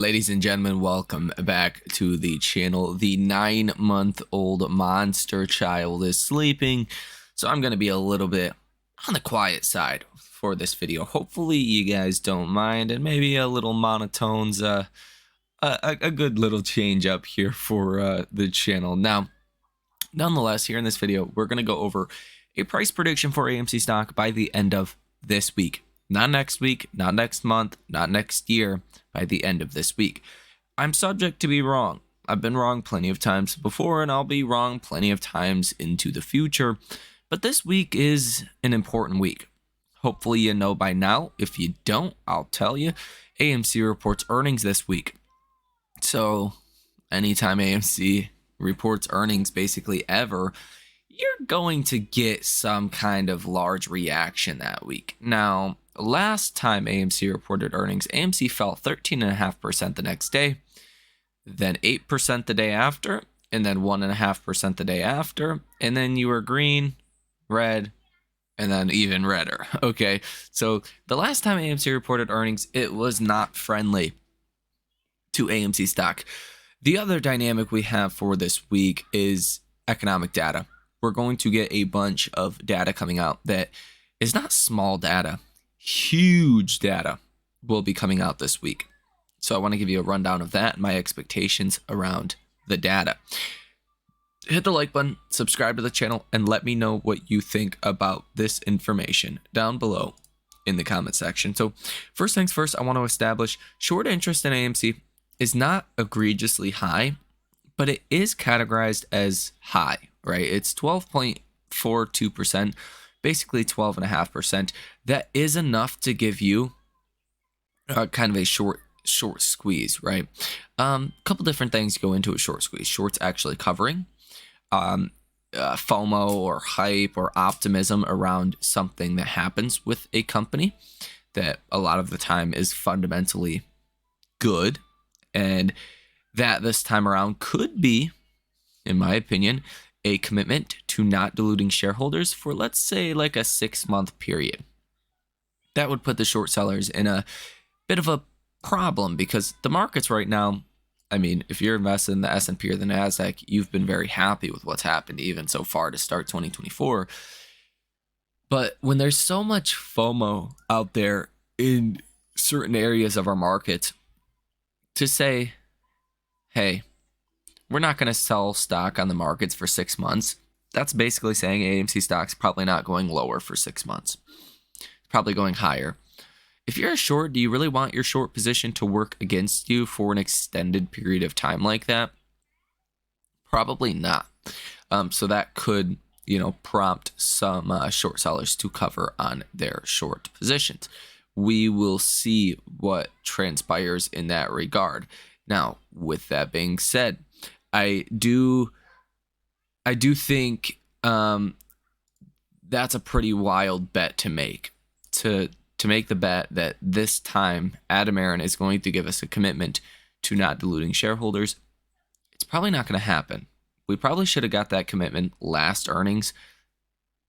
Ladies and gentlemen, welcome back to the channel. The 9-month-old monster child is sleeping, so I'm going to be a little bit on the quiet side for this video. Hopefully you guys don't mind, and maybe a little monotone's a good little change up here for the channel. Now, nonetheless, here in this video, we're going to go over a price prediction for AMC stock by the end of this week. Not next week, not next month, not next year, by the end of this week. I'm subject to be wrong. I've been wrong plenty of times before, and I'll be wrong plenty of times into the future. But this week is an important week. Hopefully you know by now. If you don't, I'll tell you. AMC reports earnings this week. So anytime AMC reports earnings basically ever, you're going to get some kind of large reaction that week. Now, last time AMC reported earnings, AMC fell 13.5% the next day, then 8% the day after, and then 1.5% the day after, and then you were green, red, and then even redder. Okay, so the last time AMC reported earnings, it was not friendly to AMC stock. The other dynamic we have for this week is economic data. We're going to get a bunch of data coming out that is not small data. Huge data will be coming out this week. So I want to give you a rundown of that and my expectations around the data. Hit the like button, subscribe to the channel, and let me know what you think about this information down below in the comment section. So first things first, I want to establish short interest in AMC is not egregiously high, but it is categorized as high, right? It's 12.42%, basically 12.5%. That is enough to give you kind of a short squeeze, right? Couple different things go into a short squeeze. Short's actually covering FOMO or hype or optimism around something that happens with a company that a lot of the time is fundamentally good, and that this time around could be, in my opinion, a commitment to not diluting shareholders for, let's say, like a 6-month period. That would put the short sellers in a bit of a problem because the markets right now, I mean, if you're invested in the S&P or the NASDAQ, you've been very happy with what's happened even so far to start 2024. But when there's so much FOMO out there in certain areas of our market, to say, hey, we're not going to sell stock on the markets for 6 months, that's basically saying AMC stock's probably not going lower for 6 months. It's probably going higher. If you're a short, do you really want your short position to work against you for an extended period of time like that? Probably not. So that could, prompt some short sellers to cover on their short positions. We will see what transpires in that regard. Now, with that being said, I do think that's a pretty wild bet to make. To make the bet that this time Adam Aron is going to give us a commitment to not diluting shareholders, it's probably not going to happen. We probably should have got that commitment last earnings,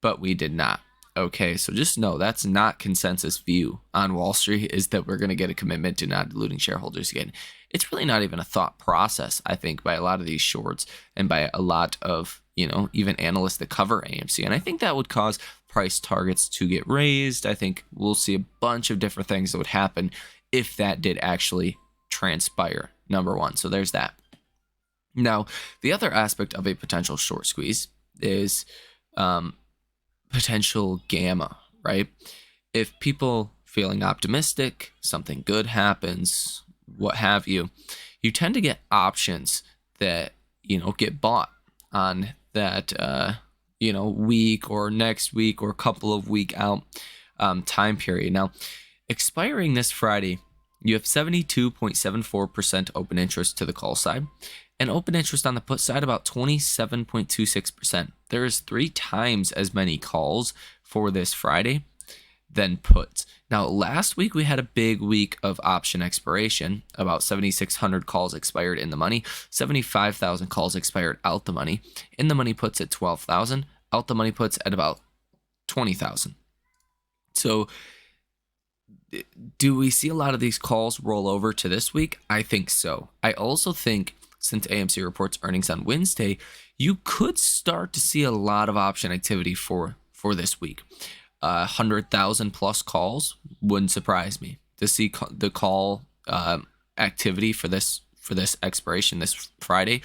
but we did not. Okay, so just know that's not consensus view on Wall Street, is that we're going to get a commitment to not diluting shareholders again. It's really not even a thought process, I think, by a lot of these shorts and by a lot of, even analysts that cover AMC. And I think that would cause price targets to get raised. I think we'll see a bunch of different things that would happen if that did actually transpire, number one. So there's that. Now, the other aspect of a potential short squeeze is potential gamma, right? If people feeling optimistic, something good happens, what have you, you tend to get options that, get bought on that, week or next week or couple of week out time period. Now, expiring this Friday, you have 72.74% open interest to the call side, and open interest on the put side about 27.26%. There is 3 times as many calls for this Friday than puts. Now, last week we had a big week of option expiration. About 7,600 calls expired in the money. 75,000 calls expired out the money. In the money puts at 12,000. Out the money puts at about 20,000. So Do we see a lot of these calls roll over to this week? I think so. I also think since AMC reports earnings on Wednesday, you could start to see a lot of option activity for this week. 100,000 plus calls wouldn't surprise me to see the call activity for this expiration this Friday,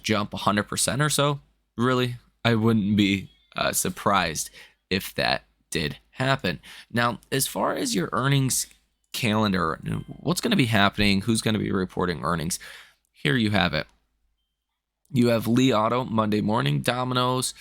jump 100% or so. Really, I wouldn't be surprised if that did happen. Now, as far as your earnings calendar, what's going to be happening, who's going to be reporting earnings, here you have it. You have Li Auto Monday morning, Domino's,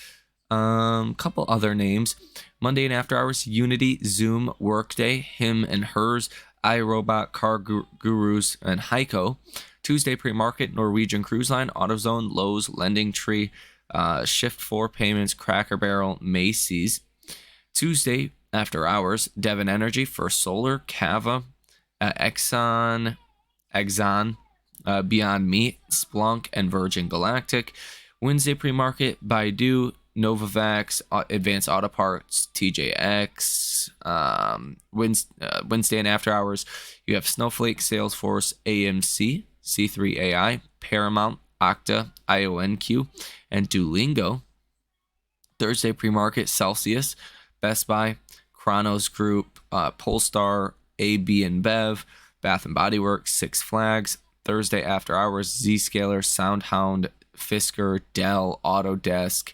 couple other names. Monday and after hours, Unity, Zoom, Workday, Him and Hers, iRobot, Car Gurus, and Heiko. Tuesday pre-market, Norwegian Cruise Line, AutoZone, Lowe's, Lending Tree, Shift4 Payments, Cracker Barrel, Macy's. Tuesday after hours, Devon Energy, First Solar, Cava, Exxon, Beyond Meat, Splunk, and Virgin Galactic. Wednesday pre-market, Baidu, Novavax, Advanced Auto Parts, TJX. Wednesday and after hours, you have Snowflake, Salesforce, AMC, C3AI, Paramount, Okta, IONQ, and Duolingo. Thursday pre-market, Celsius, Best Buy, Kronos Group, Polestar, AB and Bev, Bath and Body Works, Six Flags. Thursday after hours, Zscaler, SoundHound, Fisker, Dell, Autodesk.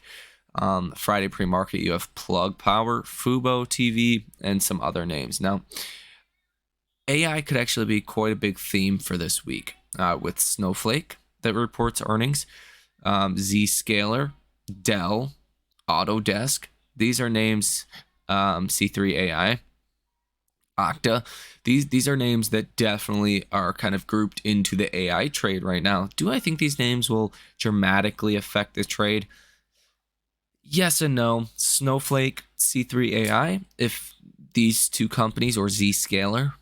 Friday pre-market, you have Plug Power, Fubo TV, and some other names. Now, AI could actually be quite a big theme for this week with Snowflake that reports earnings, Zscaler, Dell, Autodesk. These are names, C3AI, Okta. These are names that definitely are kind of grouped into the AI trade right now. Do I think these names will dramatically affect the trade? Yes and no. Snowflake, C3AI, if these two companies or Zscaler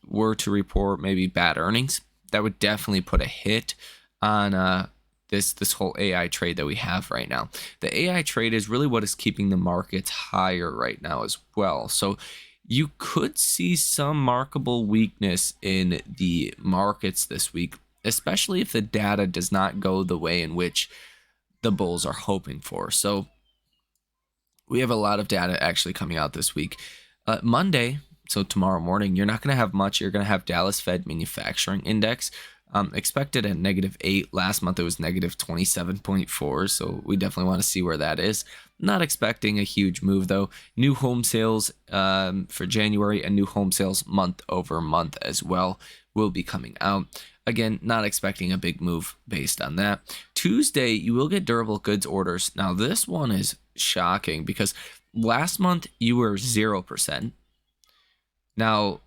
were to report maybe bad earnings, that would definitely put a hit on this whole AI trade that we have right now. The AI trade is really what is keeping the markets higher right now as well. So you could see some markable weakness in the markets this week, especially if the data does not go the way in which the bulls are hoping for. So we have a lot of data actually coming out this week. Monday, so tomorrow morning, you're not going to have much. You're going to have Dallas Fed Manufacturing Index. Expected at -8. Last month it was -27.4, so we definitely want to see where that is. Not expecting a huge move though. New home sales for January and new home sales month over month as well will be coming out. Again, not expecting a big move based on that. Tuesday, you will get durable goods orders. Now this one is shocking because last month you were 0%. Now,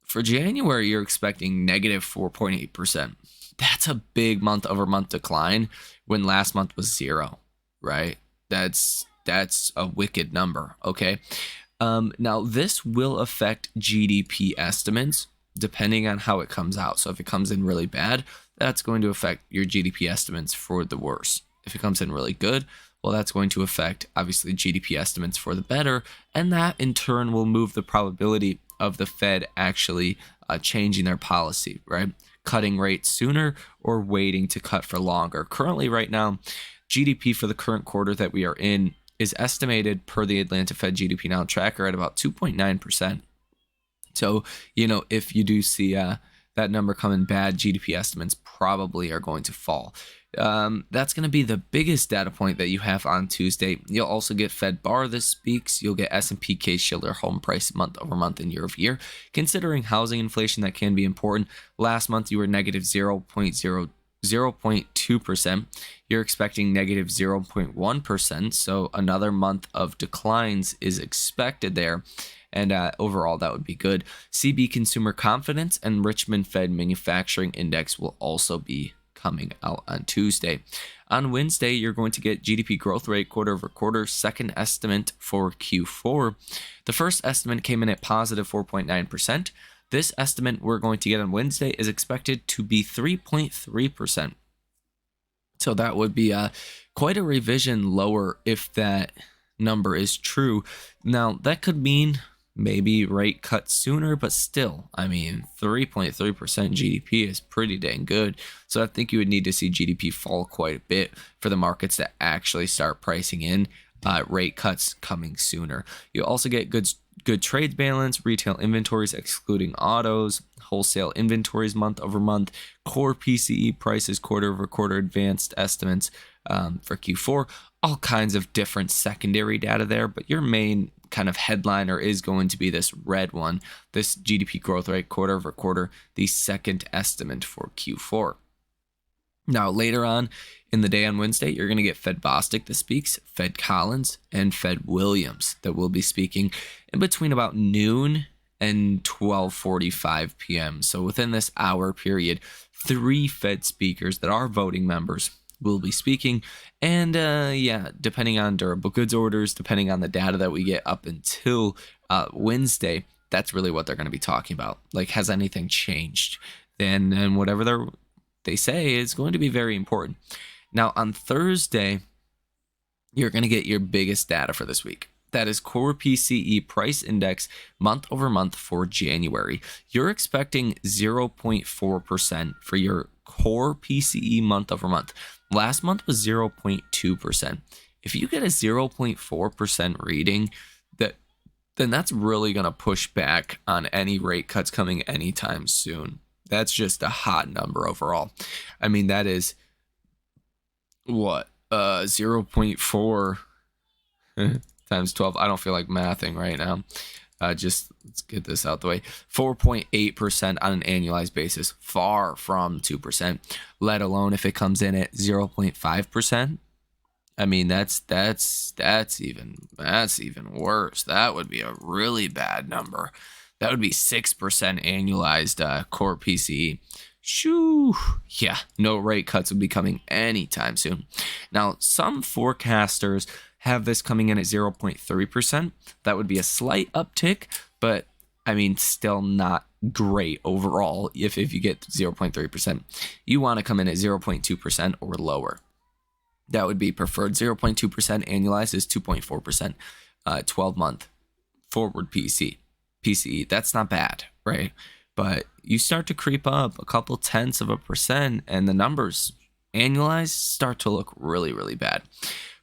for January, you're expecting -4.8%. That's a big month-over-month decline when last month was 0, right? That's a wicked number, okay? Now, this will affect GDP estimates depending on how it comes out. So if it comes in really bad, that's going to affect your GDP estimates for the worse. If it comes in really good, well, that's going to affect, obviously, GDP estimates for the better, and that in turn will move the probability of the Fed actually changing their policy, right? Cutting rates sooner or waiting to cut for longer. Currently, right now, GDP for the current quarter that we are in is estimated per the Atlanta Fed GDP Now tracker at about 2.9%. So, if you do see that number come in bad, GDP estimates probably are going to fall. That's going to be the biggest data point that you have on Tuesday. You'll also get Fed Bar this week. You'll get S&P Case-Shiller home price month over month and year over year. Considering housing inflation, that can be important. Last month, you were -0.2%. You're expecting -0.1%. So another month of declines is expected there. And overall, that would be good. CB Consumer Confidence and Richmond Fed Manufacturing Index will also be coming out on Tuesday. On Wednesday, you're going to get GDP growth rate quarter over quarter, second estimate for Q4. The first estimate came in at +4.9%. This estimate we're going to get on Wednesday is expected to be 3.3%. So that would be quite a revision lower if that number is true. Now, that could mean maybe rate cut sooner, but still, I mean, 3.3% GDP is pretty dang good. So I think you would need to see GDP fall quite a bit for the markets to actually start pricing in rate cuts coming sooner. You also get good trade balance, retail inventories excluding autos, wholesale inventories month over month, core PCE prices quarter over quarter, advanced estimates for Q4, all kinds of different secondary data there. But your main kind of headliner is going to be this red one, this GDP growth rate quarter over quarter, the second estimate for Q4. Now, later on in the day on Wednesday, you're going to get Fed Bostic that speaks, Fed Collins, and Fed Williams that will be speaking in between about noon and 12:45 p.m. So within this hour period, 3 Fed speakers that are voting members will be speaking. And depending on durable goods orders, depending on the data that we get up until Wednesday, that's really what they're going to be talking about. Like, has anything changed? And whatever they say is going to be very important. Now, on Thursday, you're going to get your biggest data for this week. That is core PCE price index month over month for January. You're expecting 0.4% for your core PCE month over month. Last month was 0.2%. If you get a 0.4% reading, then that's really going to push back on any rate cuts coming anytime soon. That's just a hot number overall. I mean, that is what 0.4 times 12. I don't feel like mathing right now. Just let's get this out the way. 4.8% on an annualized basis, far from 2%, let alone if it comes in at 0.5%. I mean, that's even worse. That would be a really bad number. That would be 6% annualized core PCE. Shoo. Yeah, no rate cuts would be coming anytime soon. Now, some forecasters have this coming in at 0.3%. That would be a slight uptick, but I mean, still not great overall if you get 0.3%. You want to come in at 0.2% or lower. That would be preferred. 0.2% annualized is 2.4%. 12-month forward PCE. That's not bad, right? But you start to creep up a couple tenths of a percent, and the numbers annualized start to look really, really bad.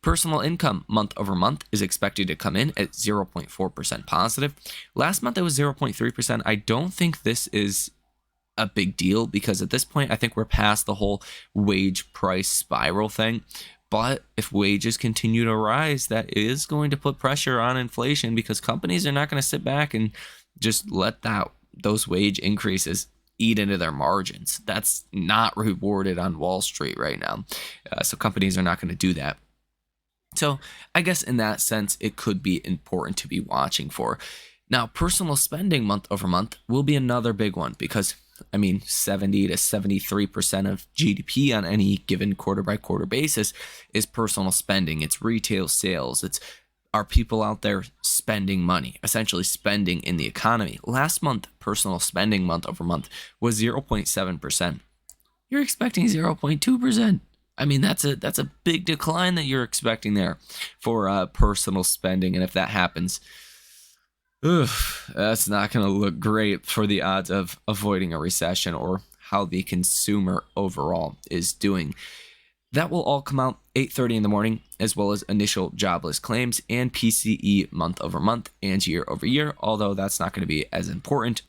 Personal income month over month is expected to come in at 0.4% positive. Last month it was 0.3%. I don't think this is a big deal because at this point I think we're past the whole wage price spiral thing. But if wages continue to rise, that is going to put pressure on inflation because companies are not going to sit back and just let those wage increases eat into their margins. That's not rewarded on Wall Street right now. So companies are not going to do that. So I guess in that sense, it could be important to be watching for. Now, personal spending month over month will be another big one because, I mean, 70 to 73% of GDP on any given quarter by quarter basis is personal spending. It's retail sales. It's are people out there spending money, essentially spending in the economy. Last month, personal spending month over month was 0.7%. You're expecting 0.2%. I mean, that's a big decline that you're expecting there for personal spending. And if that happens, that's not going to look great for the odds of avoiding a recession or how the consumer overall is doing. That will all come out 8:30 in the morning, as well as initial jobless claims and PCE month over month and year over year, although that's not going to be as important.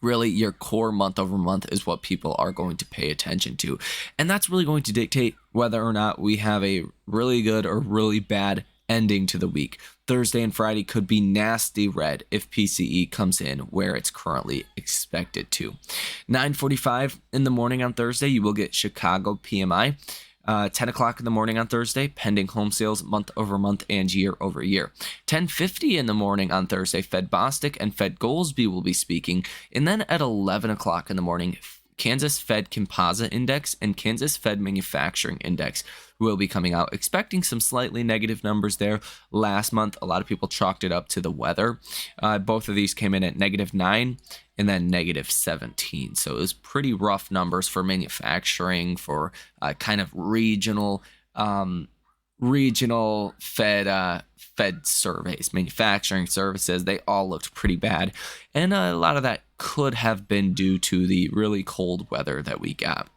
Really, your core month over month is what people are going to pay attention to. And that's really going to dictate whether or not we have a really good or really bad ending to the week. Thursday and Friday could be nasty red if PCE comes in where it's currently expected to. 9:45 in the morning on Thursday, you will get Chicago PMI. 10 o'clock in the morning on Thursday, pending home sales month over month and year over year. 10:50 in the morning on Thursday, Fed Bostic and Fed Goolsbee will be speaking. And then at 11 o'clock in the morning, Kansas Fed Composite Index and Kansas Fed Manufacturing Index will be coming out, expecting some slightly negative numbers there. Last month, a lot of people chalked it up to the weather. Both of these came in at -9 and then -17. So it was pretty rough numbers for manufacturing, for kind of regional regional Fed surveys, manufacturing services, they all looked pretty bad, and a lot of that could have been due to the really cold weather that we got.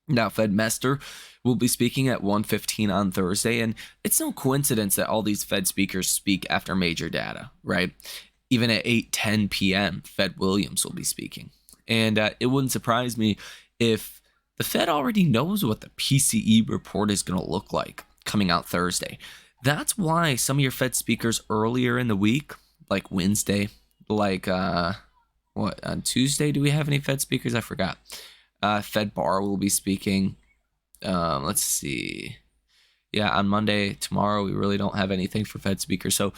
Now, Fed Mester will be speaking at 1:15 on Thursday, and it's no coincidence that all these Fed speakers speak after major data, right? Even at 8:10 p.m., Fed Williams will be speaking. And it wouldn't surprise me if the Fed already knows what the PCE report is going to look like coming out Thursday. That's why some of your Fed speakers earlier in the week, like Wednesday, like what, on Tuesday, do we have any Fed speakers? I forgot. Fed Bar will be speaking. Let's see. Yeah, on Monday, tomorrow, we really don't have anything for Fed speakers. So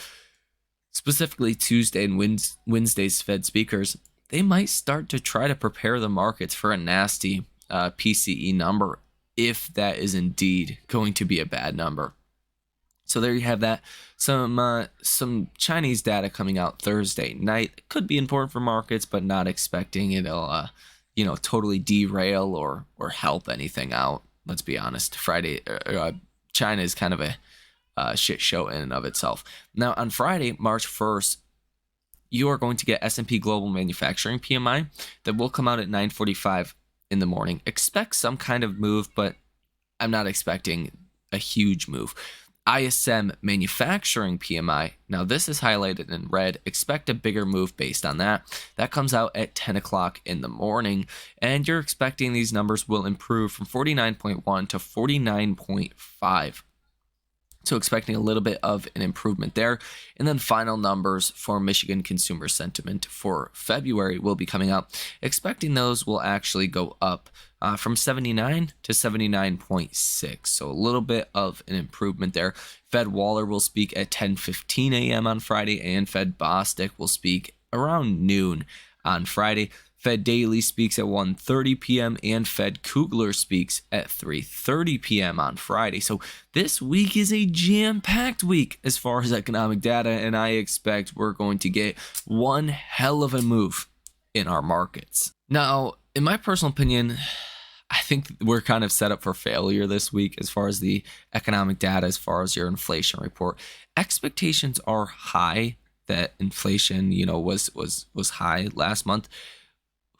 specifically Tuesday and Wednesday's Fed speakers, they might start to try to prepare the markets for a nasty PCE number if that is indeed going to be a bad number. So there you have that. Some Chinese data coming out Thursday night. Could be important for markets, but not expecting it'll totally derail or help anything out. Let's be honest. Friday, China is kind of a shit show in and of itself. Now on Friday, March 1st, you are going to get S&P Global Manufacturing PMI that will come out at 9:45 in the morning. Expect some kind of move, but I'm not expecting a huge move. ISM Manufacturing PMI, now this is highlighted in red. Expect a bigger move based on that. That comes out at 10 o'clock in the morning, and you're expecting these numbers will improve from 49.1 to 49.5. So expecting a little bit of an improvement there. And then final numbers for Michigan consumer sentiment for February will be coming out. Expecting those will actually go up from 79 to 79.6. So a little bit of an improvement there. Fed Waller will speak at 10:15 a.m. on Friday, and Fed Bostic will speak around noon on Friday. Fed Daily speaks at 1:30 p.m. and Fed Kugler speaks at 3:30 p.m. on Friday. So this week is a jam-packed week as far as economic data, and I expect we're going to get one hell of a move in our markets. Now, in my personal opinion, I think we're kind of set up for failure this week as far as the economic data, as far as your inflation report. Expectations are high that inflation, was high last month.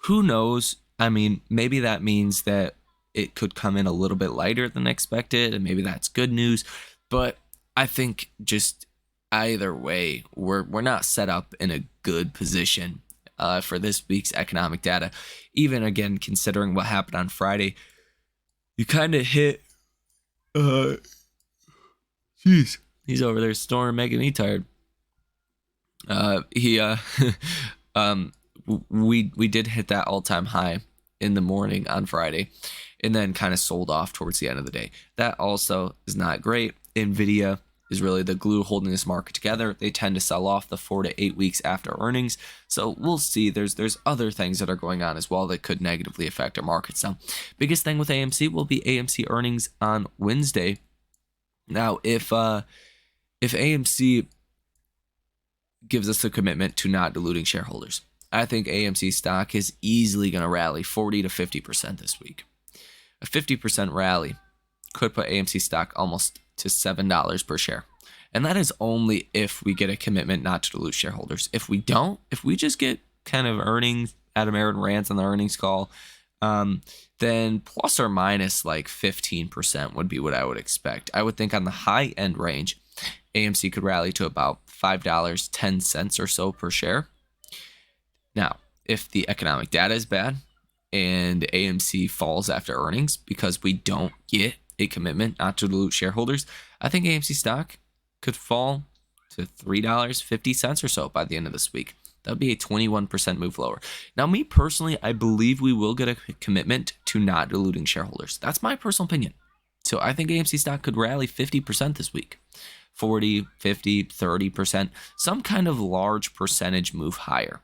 Who knows? I mean, maybe that means that it could come in a little bit lighter than expected, and maybe that's good news. But I think just either way, we're not set up in a good position for this week's economic data. Even again, considering what happened on Friday, you kind of hit. Jeez, he's over there snoring, making me tired. We did hit that all-time high in the morning on Friday, and then kind of sold off towards the end of the day. That also is not great. Nvidia is really the glue holding this market together. They tend to sell off the 4 to 8 weeks after earnings, so we'll see. There's other things that are going on as well that could negatively affect our markets. Now, biggest thing with AMC will be AMC earnings on Wednesday. Now, if AMC gives us a commitment to not diluting shareholders, I think AMC stock is easily going to rally 40 to 50% this week. A 50% rally could put AMC stock almost to $7 per share. And that is only if we get a commitment not to dilute shareholders. If we don't, if we just get kind of earnings, Adam Aaron rants on the earnings call, then plus or minus like 15% would be what I would expect. I would think on the high end range, AMC could rally to about $5.10 or so per share. Now, if the economic data is bad and AMC falls after earnings because we don't get a commitment not to dilute shareholders, I think AMC stock could fall to $3.50 or so by the end of this week. That would be a 21% move lower. Now, me personally, I believe we will get a commitment to not diluting shareholders. That's my personal opinion. So I think AMC stock could rally 50% this week. 40, 50, 30%, some kind of large percentage move higher.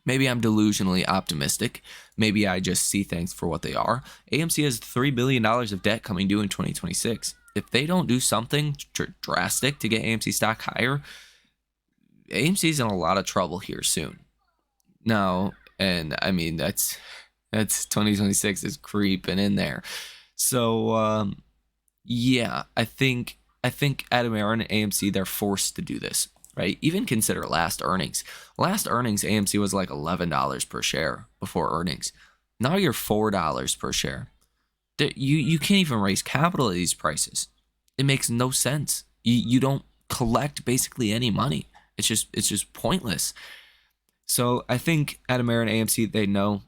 Maybe I'm delusionally optimistic. Maybe I just see things for what they are. AMC has $3 billion of debt coming due in 2026. If they don't do something drastic to get AMC stock higher, AMC's in a lot of trouble here soon. Now, and I mean, that's 2026 is creeping in there. So Yeah, I think Adam Aaron and AMC, they're forced to do this, right? Even consider last earnings. Last earnings, AMC was like $11 per share before earnings. Now you're $4 per share. You can't even raise capital at these prices. It makes no sense. You don't collect basically any money. It's just pointless. So I think Adam Aaron and AMC, they know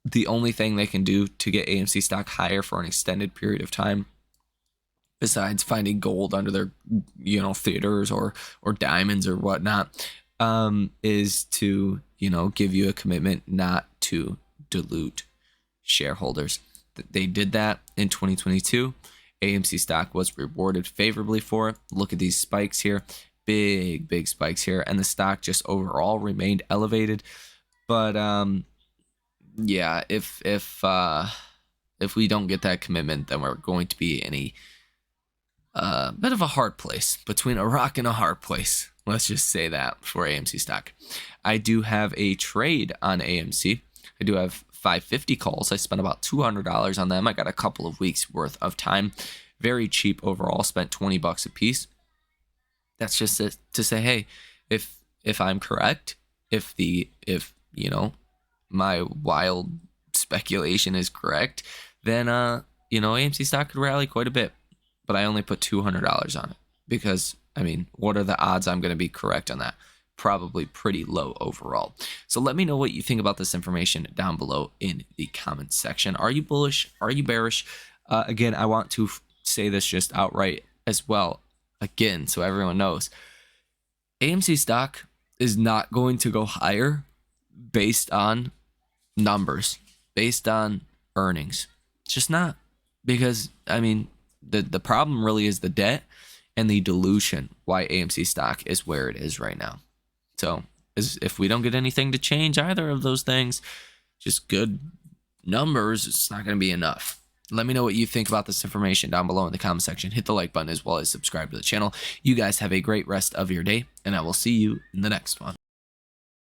the only thing they can do to get AMC stock higher for an extended period of time, besides finding gold under their theaters or diamonds or whatnot, is to give you a commitment not to dilute shareholders. They did that in 2022. AMC stock was rewarded favorably for it. Look at these spikes here, big spikes here, and the stock just overall remained elevated. But yeah, if we don't get that commitment, then we're going to be in a bit of a hard place, between a rock and a hard place. Let's just say that for AMC stock. I do have a trade on AMC. I do have 550 calls. I spent about $200 on them. I got a couple of weeks worth of time. Very cheap overall. Spent $20 a piece. That's just to say, hey, if I'm correct, if my wild speculation is correct, then AMC stock could rally quite a bit. But I only put $200 on it because, I mean, what are the odds I'm going to be correct on that? Probably pretty low overall. So let me know what you think about this information down below in the comments section. Are you bullish? Are you bearish? Again, I want to say this just outright as well. Again, so everyone knows, AMC stock is not going to go higher based on numbers, based on earnings. It's just not. Because, I mean, the problem really is the debt and the dilution, why AMC stock is where it is right now. So if we don't get anything to change either of those things, just good numbers, it's not going to be enough. Let me know what you think about this information down below in the comment section. Hit the like button as well as subscribe to the channel. You guys have a great rest of your day, and I will see you in the next one.